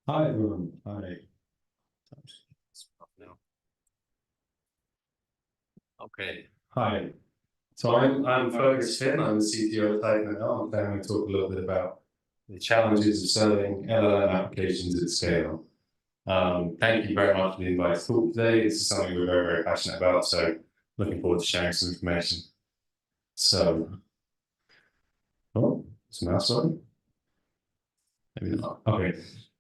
Hi everyone. Hi. Okay. Hi. So I'm Fergus Finn. I'm the CTO of TitanML. I'm going to talk a little bit about the challenges of serving LLM applications at scale. Thank you very much for the invite to talk today. This is something we're very, very passionate about. So looking forward to sharing some information. So, oh, is the mouse on? Maybe not. Okay.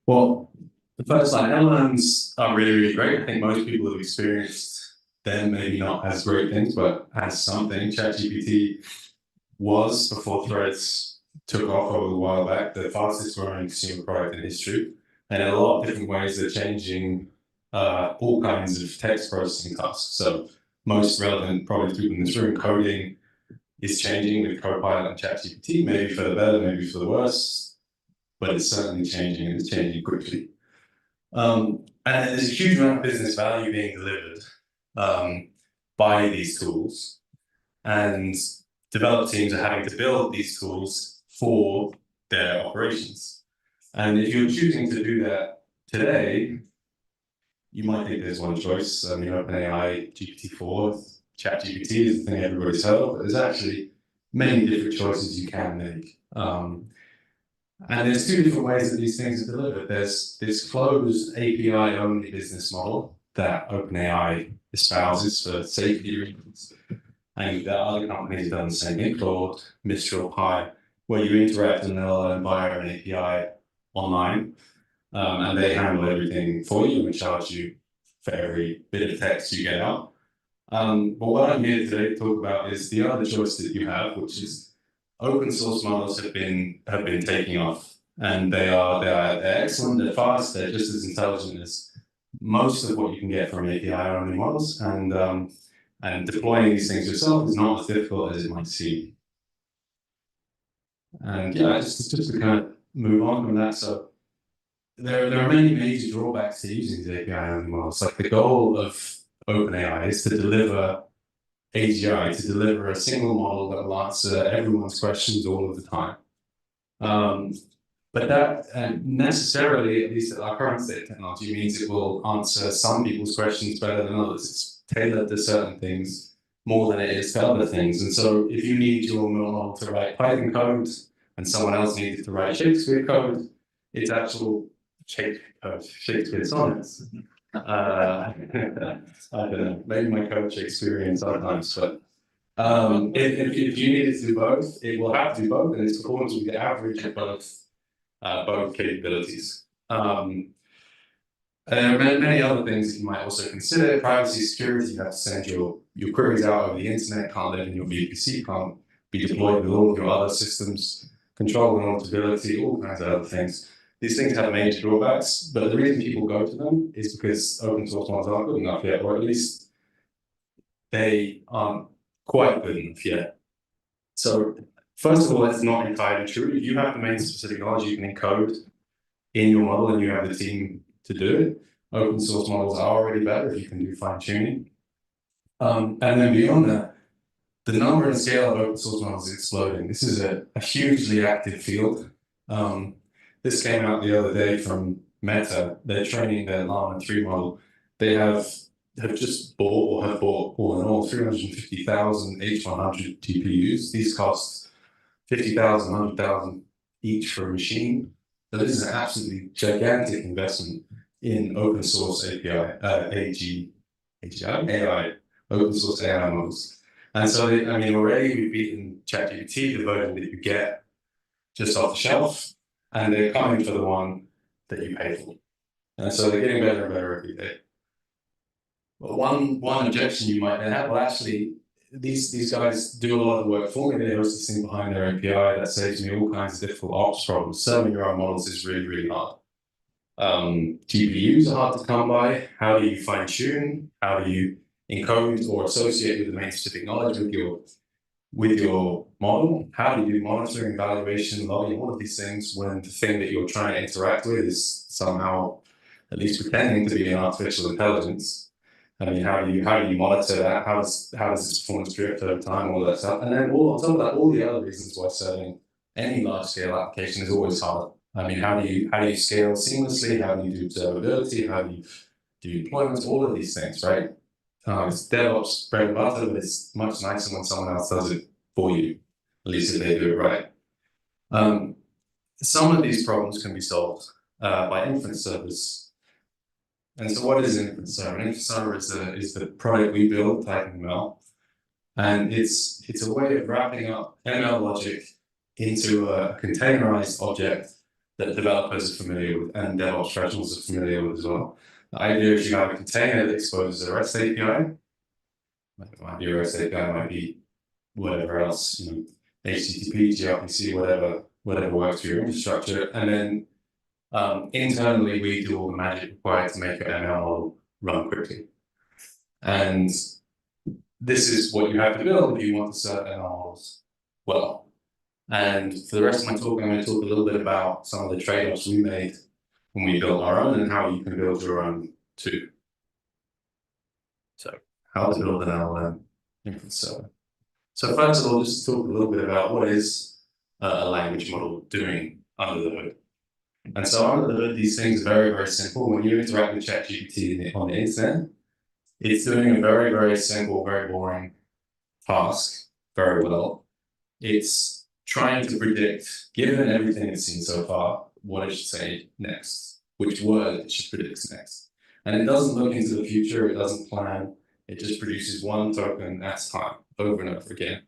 Well, the first line, LLMs are really, really great. I think most people have experienced them, maybe not as great things, but as something. ChatGPT was, before Threads took off over a while back, the fastest growing consumer product in history. And in a lot of different ways, they're changing all kinds of text processing tasks. So most relevant, probably to people in this room, coding is changing with Copilot and ChatGPT, maybe for the better, maybe for the worse, but it's certainly changing, and it's changing quickly. And there's a huge amount of business value being delivered by these tools, and development teams are having to build these tools for their operations. And if you're choosing to do that today, you might think there's one choice. I mean, OpenAI, GPT-4, ChatGPT is the thing everybody's heard of, but there's actually many different choices you can make. And there's two different ways that these things are delivered. There's this closed API-only business model that OpenAI espouses for safety reasons. And there are other companies that have done the same thing, Claude, Mistral, Pi, where you interact with an LLM via an API online, and they handle everything for you and charge you for every bit of text you get out. But what I'm here today to talk about is the other choice that you have, which is open source models have been taking off, and they're excellent, they're fast, they're just as intelligent as most of what you can get from API-only models, and deploying these things yourself is not as difficult as it might seem. And yeah, just to kind of move on from that, so there are many major drawbacks to using these API-only models. Like, the goal of OpenAI is to deliver AGI, to deliver a single model that will answer everyone's questions all of the time. But that necessarily, at least at our current state of technology, means it will answer some people's questions better than others. It's tailored to certain things more than it is to other things. And so if you need your model to write Python code and someone else needed to write Shakespeare code, it's actual Shakespeare sonnets. I don't know, maybe my coach experience sometimes, but if you need it to do both, it will have to do both, and its performance will be the average of both capabilities. And there are many other things that you might also consider. Privacy, security, you have to send your queries out over the internet, can't live in your VPC, can't be deployed with all of your other systems, control and auditability, all kinds of other things. These things have major drawbacks, but the reason people go to them is because open source models aren't good enough yet, or at least they aren't quite good enough yet. So first of all, it's not entirely true. If you have domain specific knowledge, you can encode in your model and you have the team to do it. Open source models are already better if you can do fine tuning. And then beyond that, the number and scale of open source models is exploding. This is a hugely active field. This came out the other day from Meta. They're training their Llama 3 model. They have just bought, or have bought, all in all, 350,000 H100 GPUs. These cost 50,000, 100,000 each for a machine. So this is an absolutely gigantic investment in open source API, AI, open source AI models. And so, I mean, already we've beaten ChatGPT, the version that you get just off the shelf, and they're coming for the one that you pay for. And so they're getting better and better every day. But one objection you might have, well, actually, these guys do a lot of the work for me. They host this thing behind their API that saves me all kinds of difficult ops problems. Serving your own models is really, really hard. GPUs are hard to come by. How do you fine tune? How do you encode or associate your domain specific knowledge with your model? How do you do monitoring, evaluation, logging, all of these things when the thing that you're trying to interact with is somehow at least pretending to be an artificial intelligence? I mean, how do you monitor that? How does this performance drift over time? All that stuff, and then on top of that, all the other reasons why serving any large scale application is always hard. I mean, how do you scale seamlessly? How do you do observability? How do you do deployments? All of these things, right? It's DevOps bread and butter, but it's much nicer when someone else does it for you, at least if they do it right. Some of these problems can be solved by inference servers. And so what is an inference server? An inference server is the product we build, TitanML, and it's a way of wrapping up ML logic into a containerized object that developers are familiar with and DevOps professionals are familiar with as well. The idea is you have a container that exposes a REST API. It might be a REST API, might be whatever else, HTTP, gRPC, whatever works for your infrastructure. And then internally, we do all the magic required to make your ML model run quickly. And this is what you have to build if you want to serve ML models well. And for the rest of my talk, I'm going to talk a little bit about some of the trade-offs we made when we built our own and how you can build your own too. So, how to build an LLM inference server. So first of all, just talk a little bit about what is a language model doing under the hood. And so under the hood, these things are very, very simple. When you interact with ChatGPT on the internet, it's doing a very, very simple, very boring task very well. It's trying to predict, given everything it's seen so far, what it should say next, which word it should predict next. And it doesn't look into the future, it doesn't plan, it just produces one token at a time, over and over again.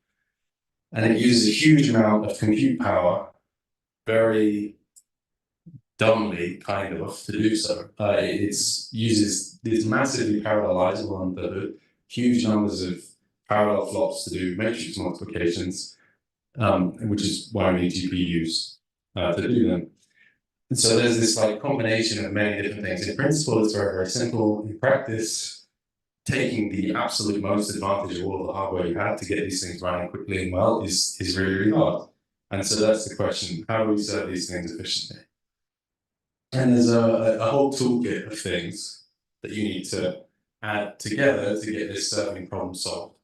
And it uses a huge amount of compute power, very dumbly, kind of, to do so. It uses these massively parallelizable under the hood, huge numbers of parallel flops to do matrix multiplications, which is why we need GPUs to do them. And so there's this like combination of many different things. In principle, it's very, very simple. In practice, taking the absolute most advantage of all of the hardware you have to get these things running quickly and well is really, really hard. And so that's the question: how do we serve these things efficiently? And there's a whole toolkit of things that you need to add together to get this serving problem solved.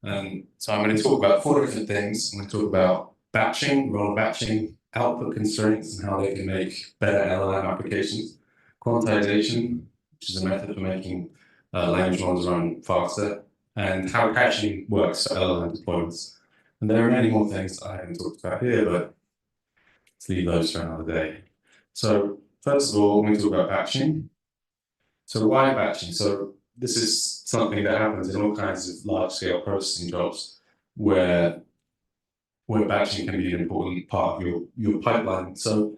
So I'm going to talk about 4 different things. I'm going to talk about batching, role batching, output constraints, and how they can make better LLM applications, quantization, which is a method for making language models run faster, and how caching works for LLM deployments. And there are many more things I haven't talked about here, but let's leave those for another day. So first of all, I'm going to talk about batching. So why batching? So this is something that happens in all kinds of large-scale processing jobs where batching can be an important part of your pipeline. So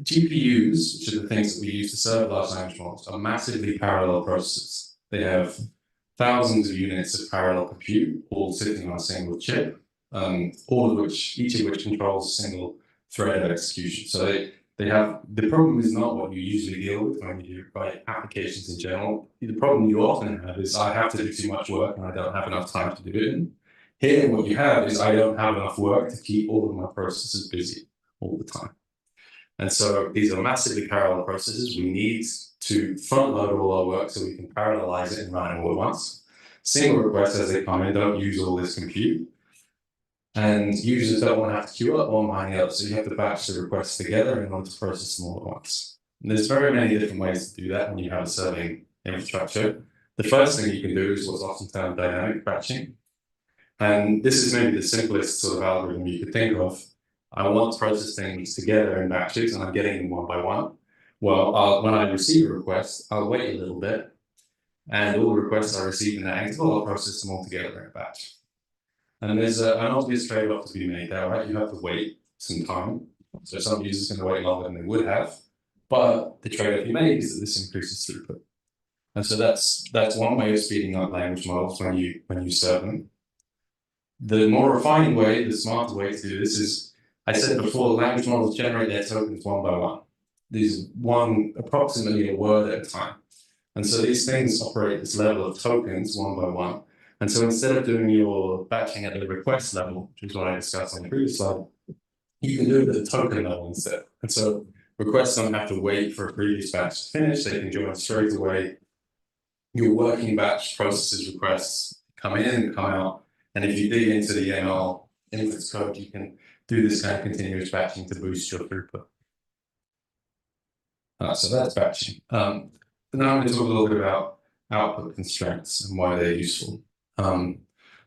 GPUs, which are the things that we use to serve large language models, are massively parallel processors. They have thousands of units of parallel compute, all sitting on a single chip, each of which controls a single thread of execution. So they have, the problem is not what you usually deal with when you write applications in general. The problem you often have is I have to do too much work and I don't have enough time to do it. And here, what you have is I don't have enough work to keep all of my processes busy all the time. And so these are massively parallel processes. We need to front load all our work so we can parallelize it and run it all at once. Single requests as they come in don't use all this compute. And users don't want to have to queue up one behind the other, so you have to batch the requests together in order to process them all at once. And there's very many different ways to do that when you have a serving infrastructure. The first thing you can do is what's often termed dynamic batching. And this is maybe the simplest sort of algorithm you could think of. I want to process things together in batches, and I'm getting them one by one. Well, when I receive a request, I'll wait a little bit, and all the requests I receive in that interval, I'll process them all together in a batch. And there's an obvious trade-off to be made there, right? You have to wait some time. So some users can wait longer than they would have, but the trade-off you make is that this increases throughput. And so that's one way of speeding up language models when you serve them. The more refined way, the smarter way to do this is, I said before, language models generate their tokens one by one. These approximately a word at a time. And so these things operate at this level of tokens one by one. And so instead of doing your batching at the request level, which is what I discussed on the previous slide, you can do it at the token level instead. And so requests don't have to wait for a previous batch to finish. They can join straight away. Your working batch processes requests, come in, come out. And if you dig into the ML inference code, you can do this kind of continuous batching to boost your throughput. So that's batching. And now I'm going to talk a little bit about output constraints and why they're useful.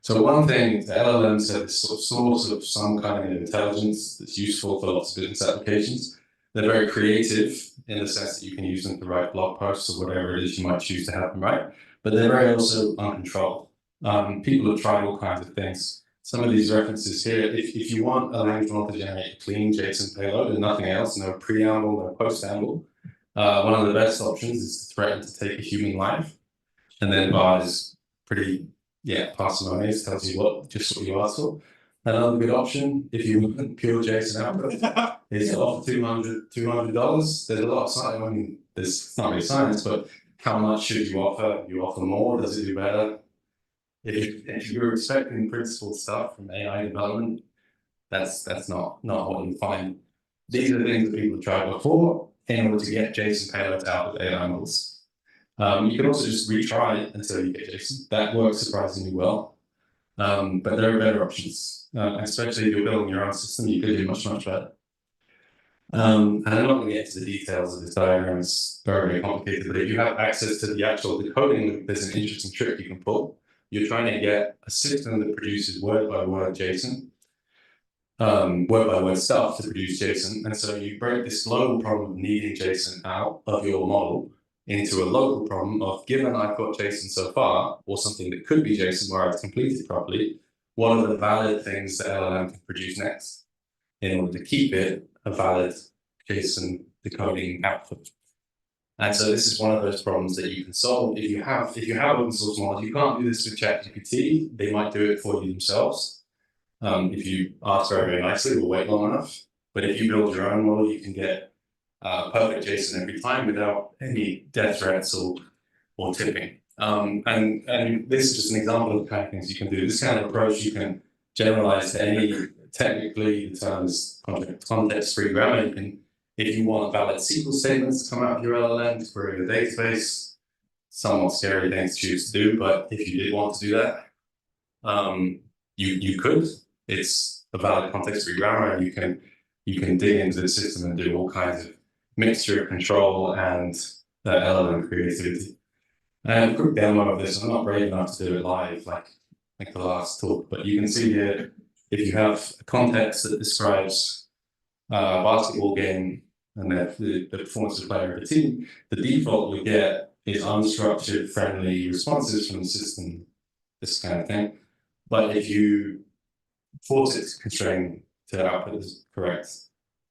So one thing, the LLMs are this sort of source of some kind of intelligence that's useful for lots of business applications. They're very creative in the sense that you can use them to write blog posts or whatever it is you might choose to have them write, but they're very also uncontrolled. People have tried all kinds of things. Some of these references here, if you want a language model to generate a clean JSON payload and nothing else, no preamble, no postamble, one of the best options is to threaten to take a human life. And then VAR is pretty, parsimonious, tells you just what you asked for. Another good option, if you want pure JSON output, is to offer $200. There's a lot of science, I mean, it's not really science, but how much should you offer? You offer more, does it do better? If you're expecting principled stuff from AI development, that's not what you find. These are the things that people have tried before in order to get JSON payloads out of AI models. You can also just retry it until you get JSON. That works surprisingly well. But there are better options, especially if you're building your own system, you could do much better. And I'm not going to get into the details of this diagram, it's very complicated, but if you have access to the actual decoding loop, there's an interesting trick you can pull. You're trying to get a system that produces word-by-word JSON, word-by-word stuff to produce JSON, and so you break this global problem of needing JSON out of your model into a local problem of, given I've got JSON so far, or something that could be JSON where I've completed properly, what are the valid things that LLM can produce next in order to keep it a valid JSON decoding output? And so this is one of those problems that you can solve. If you have open source models, you can't do this with ChatGPT. They might do it for you themselves. If you ask very nicely or wait long enough. But if you build your own model, you can get perfect JSON every time without any death threats or tipping. And this is just an example of the kind of things you can do. This kind of approach you can generalize to any, technically the term is context-free grammar. You can, if you want valid SQL statements to come out of your LLM to query your database, somewhat scary thing to choose to do, but if you did want to do that, you could. It's a valid context-free grammar, and you can dig into the system and do all kinds of mixture of control and LLM creativity. And a quick demo of this, I'm not brave enough to do it live like the last talk, but you can see here, if you have a context that describes a basketball game and the performance of the player of the team, the default you'll get is unstructured, friendly responses from the system, this kind of thing. But if you force it to constrain to output the correct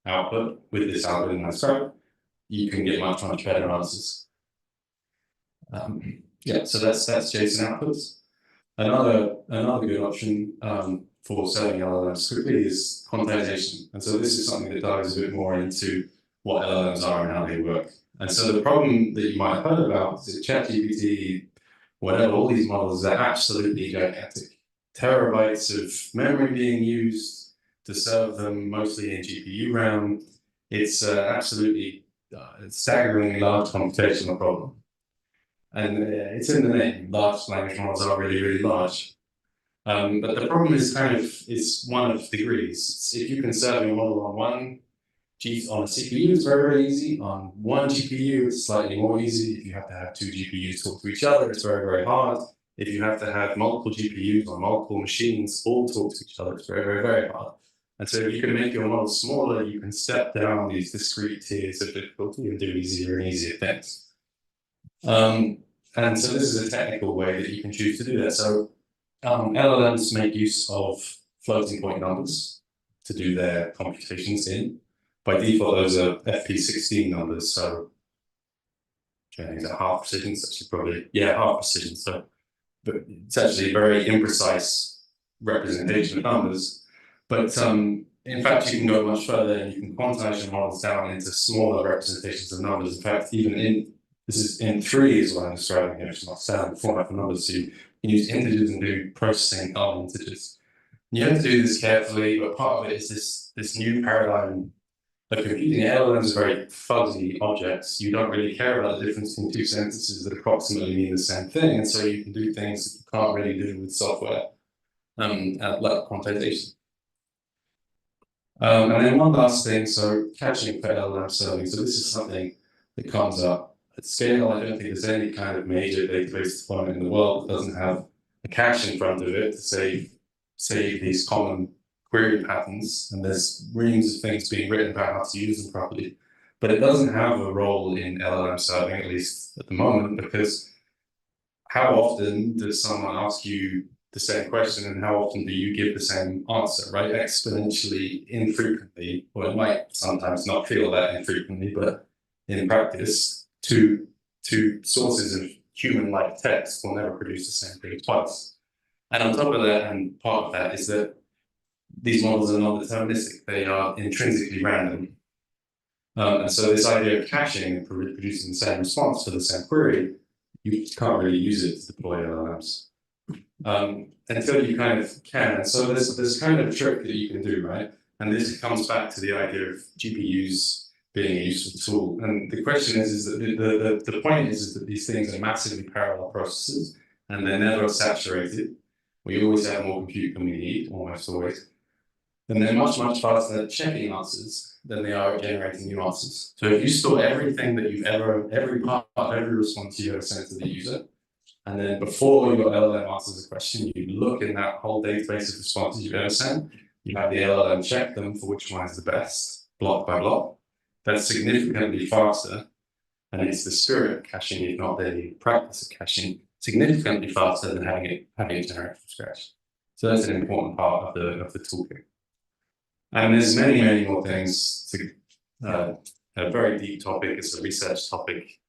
output with this algorithm I described, you can get much better answers. So that's JSON outputs. Another good option for selling LLMs quickly is quantization. And so this is something that dives a bit more into what LLMs are and how they work. And so the problem that you might have heard about is that ChatGPT, whatever, all these models are absolutely gigantic. Terabytes of memory being used to serve them, mostly in GPU RAM. It's absolutely staggeringly large computational problem. And it's in the name, large language models are really large. But the problem is it's one of degrees. If you can serve your model on on a CPU, it's very easy. On one GPU, it's slightly more easy. If you have to have two GPUs talk to each other, it's very hard. If you have to have multiple GPUs on multiple machines all talk to each other, it's very hard. And so if you can make your model smaller, you can step down these discrete tiers of difficulty and do easier and easier things. And so this is a technical way that you can choose to do that. So LLMs make use of floating point numbers to do their computations in. By default, those are FP16 numbers, so these are half precision, it's actually probably, half precision. So but it's actually a very imprecise representation of numbers. But in fact, you can go much further and you can quantize your models down into smaller representations of numbers. In fact, this is in 3 is what I'm describing here, which is not standard format for numbers. So you can use integers and do processing of integers. You have to do this carefully, but part of it is this new paradigm of computing. LLMs are very fuzzy objects. You don't really care about the difference between 2 sentences that approximately mean the same thing, and so you can do things that you can't really do with software, like quantization. And then one last thing, so caching for LLM serving. So this is something that comes up. At scale, I don't think there's any kind of major database deployment in the world that doesn't have a cache in front of it to save these common query patterns, and there's reams of things being written about how to use them properly. But it doesn't have a role in LLM serving, at least at the moment, because how often does someone ask you the same question and how often do you give the same answer, right? Exponentially infrequently, or it might sometimes not feel that infrequently, but in practice, two sources of human-like text will never produce the same thing twice. And on top of that, and part of that is that these models are not deterministic, they are intrinsically random. And so this idea of caching and producing the same response for the same query, you can't really use it to deploy LLMs until you kind of can. And so there's kind of a trick that you can do, right? And this comes back to the idea of GPUs being a useful tool. And the question is that the point is that these things are massively parallel processes and they're never saturated. We always have more compute than we need, almost always. And they're much, much faster at checking answers than they are at generating new answers. So if you store everything that you've every part of every response you ever sent to the user, and then before your LLM answers a question, you look in that whole database of responses you've ever sent, you have the LLM check them for which one is the best, block by block. That's significantly faster, and it's the spirit of caching, if not the practice of caching, significantly faster than having it generated from scratch. So that's an important part of the toolkit. And there's many, many more things to a very deep topic. It's a research topic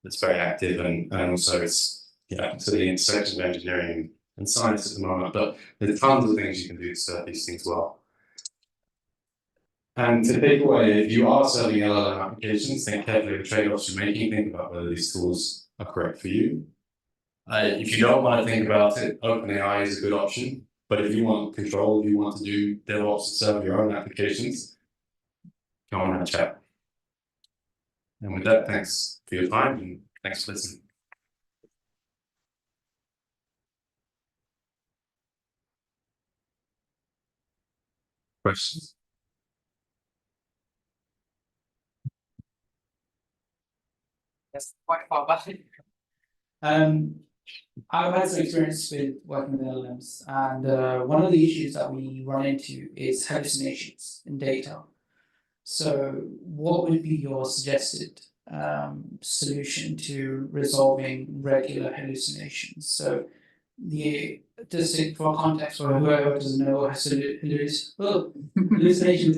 that's very active, and also it's to the intersection of engineering and science at the moment. But there's tons of things you can do to serve these things well. And to take away, if you are serving LLM applications, think carefully of the trade-offs you're making. Think about whether these tools are correct for you. If you don't want to think about it, OpenAI is a good option. But if you want control, if you want to do DevOps and serve your own applications, go on and have a chat. And with that, thanks for your time and thanks for listening. Questions? That's quite far back. I've had some experience with working with LLMs, and one of the issues that we run into is hallucinations in data. So what would be your suggested solution to resolving regular hallucinations? So just for context, for whoever doesn't know what hallucinations,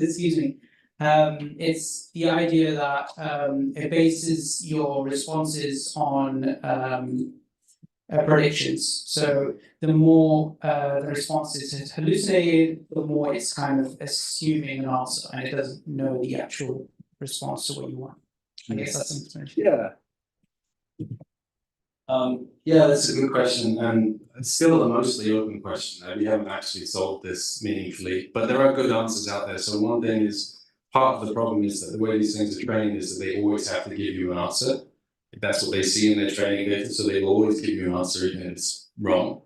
excuse me, it's the idea that it bases your responses on predictions. So the more the response is hallucinated, the more it's kind of assuming an answer, and it doesn't know the actual response to what you want. I guess that's an explanation. Yeah, that's a good question, and it's still a mostly open question. We haven't actually solved this meaningfully, but there are good answers out there. So one thing is, part of the problem is that the way these things are trained is that they always have to give you an answer. That's what they see in their training data, so they will always give you an answer even if it's wrong.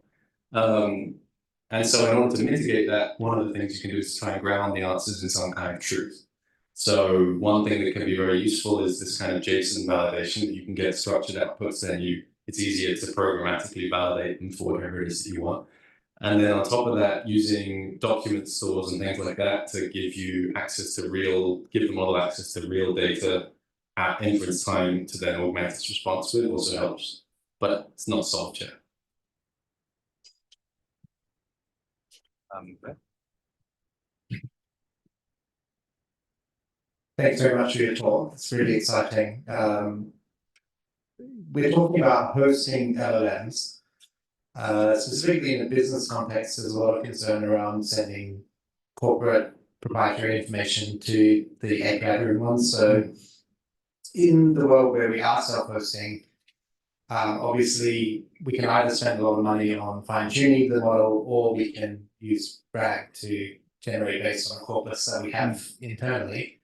And so in order to mitigate that, one of the things you can do is try and ground the answers in some kind of truth. So one thing that can be very useful is this kind of JSON validation that you can get structured outputs, then it's easier to programmatically validate them for whatever it is that you want. And then on top of that, using document stores and things like that to give you access to give the model access to real data at inference time to then augment its response with also helps, but it's not solved yet. Thanks very much for your talk. It's really exciting. We're talking about hosting LLMs. Specifically in a business context, there's a lot of concern around sending corporate proprietary information to the API-driven ones. So in the world where we are self-hosting, obviously we can either spend a lot of money on fine-tuning the model, or we can use RAG to generate based on a corpus that we have internally.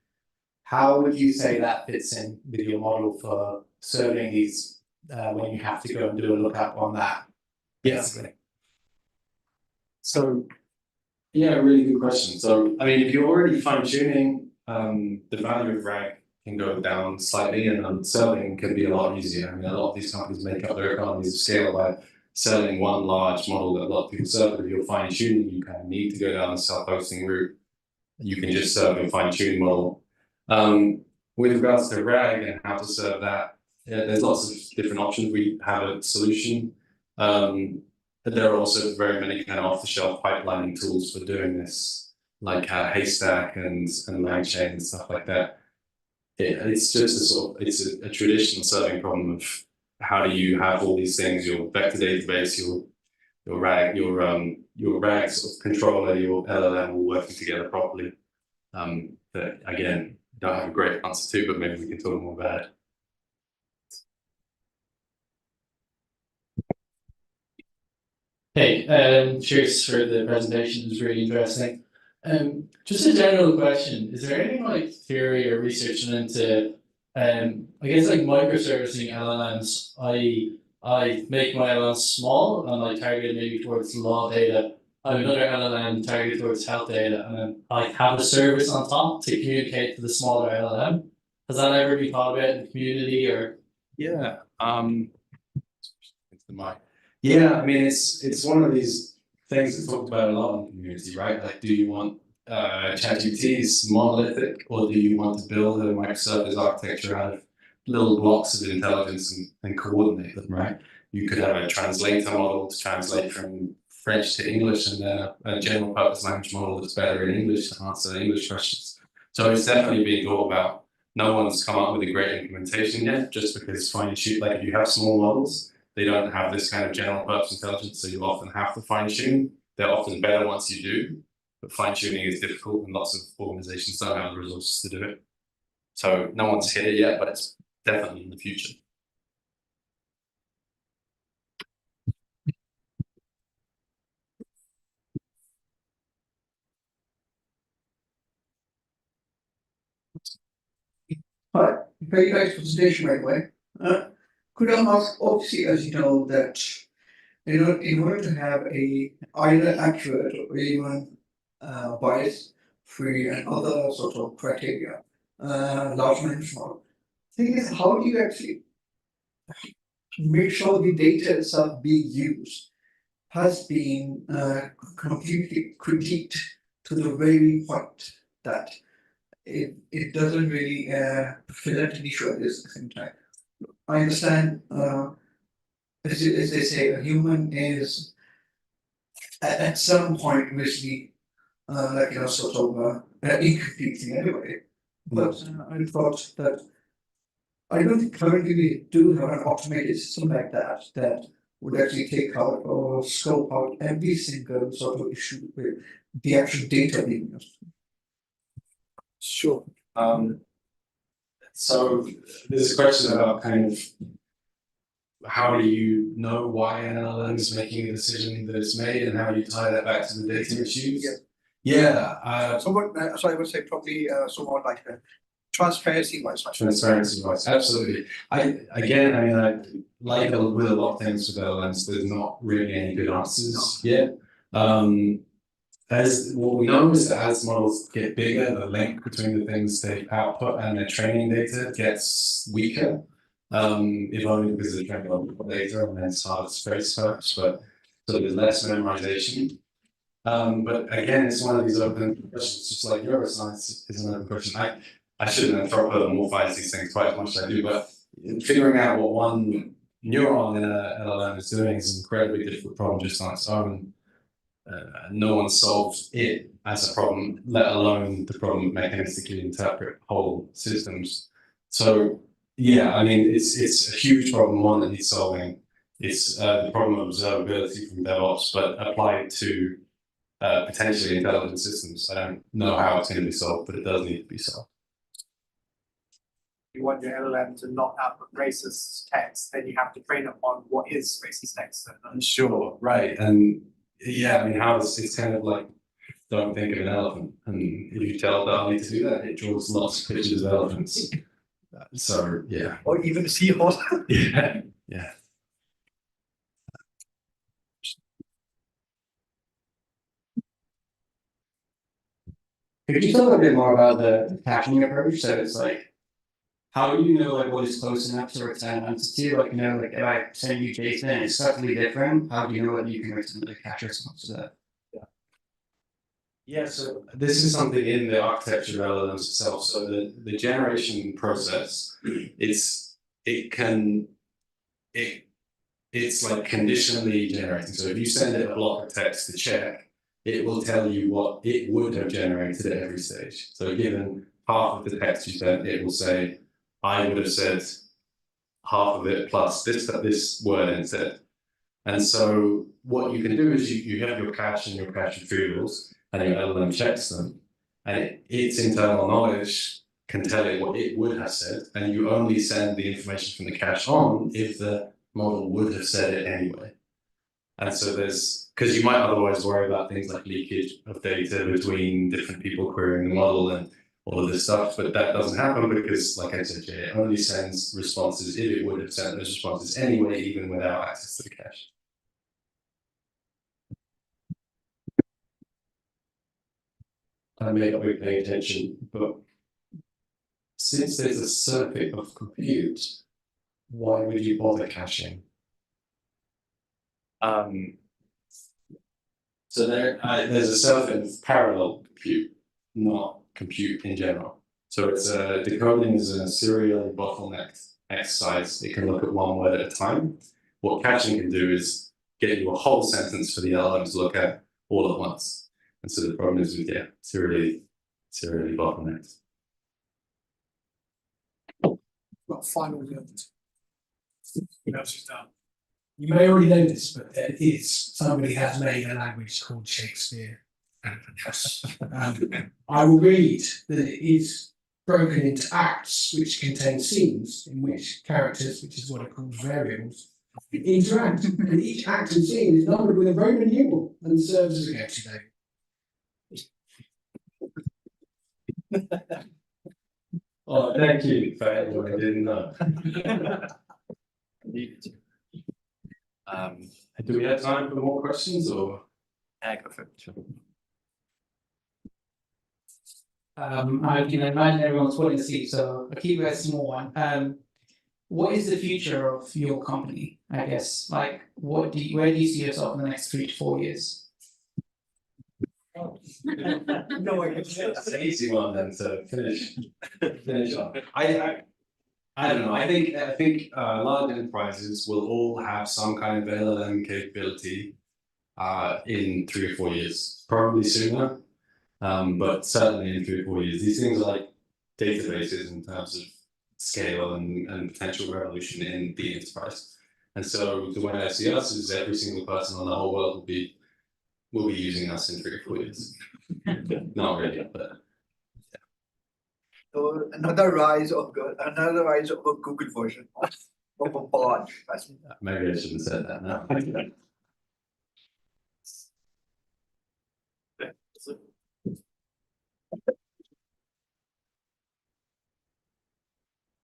How would you say that fits in with your model for serving these when you have to go and do a lookup on that? Yes. So, yeah, really good question. So, I mean, if you're already fine-tuning the value of RAG can go down slightly, and selling can be a lot easier. I mean, a lot of these companies make up their economies of scale by selling one large model that a lot of people serve. If you're fine tuning, you kind of need to go down the self-hosting route. You can just serve your fine tuning model. With regards to RAG and how to serve that, there's lots of different options. We have a solution. But there are also very many kind of off-the-shelf pipelining tools for doing this, like Haystack and LangChain and stuff like that. It's just a traditional serving problem of how do you have all these things, your vector database, your RAG, your RAG sort of controller, your LLM all working together properly. That again, don't have a great answer to, but maybe we can talk more about it. Hey, cheers for the presentation. It was really interesting. Just a general question: is there any like theory or research into, I guess like microservicing LLMs? I make my LLM small and I target maybe towards law data. I have another LLM targeted towards health data, and then I have a service on top to communicate to the smaller LLM. Has that ever been thought about in the community or? Yeah. It's the mic. Yeah, I mean, it's one of these things that's talked about a lot in the community, right? Like, do you want ChatGPT's monolithic, or do you want to build a microservice architecture out of little blocks of intelligence and coordinate them, right? You could have a translator model to translate from French to English, and then a general purpose language model that's better in English to answer English questions. So it's definitely being thought about. No one's come up with a great implementation yet, just because fine-tune, like if you have small models, they don't have this kind of general purpose intelligence, so you often have to fine-tune. They're often better once you do, but fine-tuning is difficult, and lots of organizations don't have the resources to do it. So no one's hit it yet, but it's definitely in the future. Hi, very nice presentation, by the way. Could I ask, obviously, as you know, that in order to have a either accurate or even bias free and other sort of criteria, large language model. Thing is, how do you actually make sure the data itself being used has been completely critiqued to the very point that it doesn't really present an issue at the same time. I understand, as they say, a human is at some point obviously like sort of incomplete thing anyway. But I thought that I don't think currently we do have an automated system like that that would actually take out or scope out every single sort of issue with the actual data being used. Sure. So there's a question about kind of how do you know why an LLM is making a decision that it's made, and how do you tie that back to the data issues? Yeah. So what? So I would say probably somewhat like a transparency wise. Transparency wise, absolutely. Again, I mean, like with a lot of things with LLMs, there's not really any good answers yet. As what we know is that as models get bigger, the link between the things they output and their training data gets weaker. If only because they're training on data, and then it's harder to trace perhaps, but so there's less memorization. But again, it's one of these open questions, just like neuroscience is an open question. I shouldn't anthropomorphize these things quite as much as I do, but figuring out what one neuron in a LLM is doing is an incredibly difficult problem just on its own. No one solved it as a problem, let alone the problem of mechanistically interpret whole systems. So yeah, I mean, it's a huge problem, one that needs solving. It's the problem of observability from DevOps, but applied to potentially intelligent systems. I don't know how it's going to be solved, but it does need to be solved. You want your LLM to not output racist text, then you have to train it on what is racist text. Sure, right. And yeah, I mean, it's kind of like, don't think of an elephant. And if you tell DALL-E to do that, it draws lots of pictures of elephants. So, yeah. Or even a seahorse. Yeah, yeah. Could you talk a bit more about the caching approach? So it's like how do you know like what is close enough to return answer to? Like, you know, like if I send you JSON and it's subtly different, how do you know whether you can return the cache response to that? Yeah, so this is something in the architecture of LLMs itself. So the generation process, it's like conditionally generating. So if you send it a block of text to check, it will tell you what it would have generated at every stage. So given half of the text you sent, it will say, I would have said half of it plus this word instead. And so what you can do is you have your cache and your cache retrievals, and your LLM checks them, and its internal knowledge can tell it what it would have said, and you only send the information from the cache on if the model would have said it anyway. And so because you might otherwise worry about things like leakage of data between different people querying the model and all of this stuff, but that doesn't happen because, like I said, it only sends responses if it would have sent those responses anyway, even without access to the cache. I may not be paying attention, but since there's a circuit of compute, why would you bother caching? So there's a circuit of parallel compute, not compute in general. So it's decoding is a serially bottlenecked exercise. It can look at one word at a time. What caching can do is get you a whole sentence for the LLM to look at all at once. And so the problem is with serially bottlenecked. Got final words. What else is done? You may already know this, but there is somebody has made a language called Shakespeare. I will read that it is broken into acts which contain scenes in which characters, which is what it calls variables, interact, and each act and scene is numbered with a Roman numeral and serves as a go-to name. Oh, thank you for anyone I didn't know. Do we have time for more questions or? Go for it. I can imagine everyone's falling asleep, so I'll keep it a small one. What is the future of your company? I guess, like, where do you see yourself in the next 3 to 4 years? No, That's an easy one then to finish on. I don't know. I think large enterprises will all have some kind of LLM capability in 3 or 4 years, probably sooner, but certainly in 3 or 4 years. These things are like databases in terms of scale and potential revolution in the enterprise. And so the way I see us is every single person on the whole world will be using us in 3 or 4 years. Not really, but. So another rise of a Google version of a bot. Maybe I shouldn't have said that now.